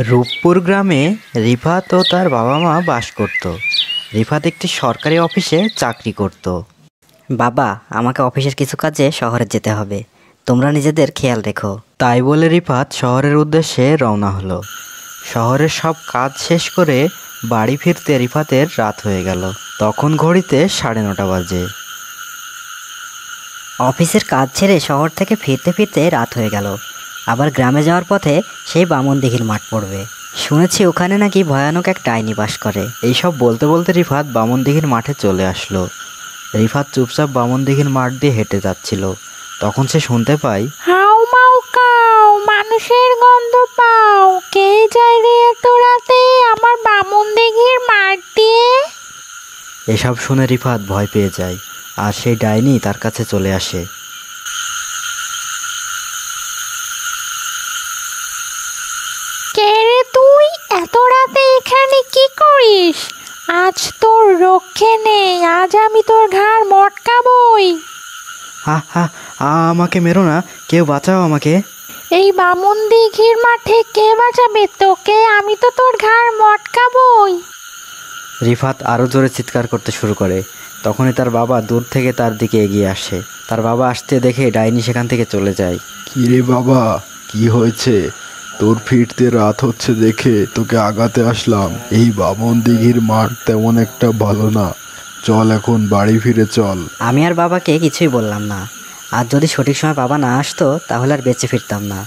রূপপুর গ্রামে রিফাত ও তার বাবা মা বাস করত। রিফাত একটি সরকারি অফিসে চাকরি করত। বাবা, আমাকে অফিসের কিছু কাজে শহরে যেতে হবে, তোমরা নিজেদের খেয়াল রেখো। তাই বলে রিফাত শহরের উদ্দেশ্যে রওনা হলো। শহরের সব কাজ শেষ করে বাড়ি ফিরতে রিফাতের রাত হয়ে গেল। তখন ঘড়িতে 9:30 বাজে। অফিসের কাজ ছেড়ে শহর থেকে ফিরতে ফিরতে রাত হয়ে গেল। আবার গ্রামে যাওয়ার পথে সেই বামনদিঘির মাঠ পড়বে। শুনেছি ওখানে নাকি ভয়ানক এক ডাইনি বাস করে। এইসব বলতে বলতে রিফাত বামনদিঘির মাঠে চলে আসলো। রিফাত চুপচাপ বামনদিঘির মাঠ দিয়ে হেঁটে যাচ্ছিল। তখন সে শুনতে পায়, হাউ মাউ কাউ, মানুষের গন্ধ পাও, কে যায় রে এত রাতে আমার বামনদিঘির মাঠ দিয়ে? এসব শুনে রিফাত ভয় পেয়ে যায় আর সেই ডাইনি তার কাছে চলে আসে। কে রে তুই, এত রাতে এখানে কি করিস? আজ তোর রক্ষে নেই, আজ আমি তোর ঘাড় মটকাবই। হা হা, আমাকে মেরো না, কেউ বাঁচাও আমাকে। এই বামনদিঘির মাঠে কে বাঁচাবে তোকে? আমি তো তোর ঘাড় মটকাবই। রিফাত আরও জোরে চিৎকার করতে শুরু করে। তখনই তার বাবা দূর থেকে তার দিকে এগিয়ে আসে। তার বাবা আসতে দেখে ডাইনি সেখান থেকে চলে যায়। কি রে বাবা, কি হয়েছে? তোর ফিরতে রাত হচ্ছে দেখে তোকে আগাতে আসলাম। এই বামনদিঘির মাঠ তেমন একটা ভালো না, চল এখন বাড়ি ফিরে চল। আমি আর বাবাকে কিছুই বললাম না। আর যদি সঠিক সময় বাবা না আসতো তাহলে আর বেঁচে ফিরতাম না।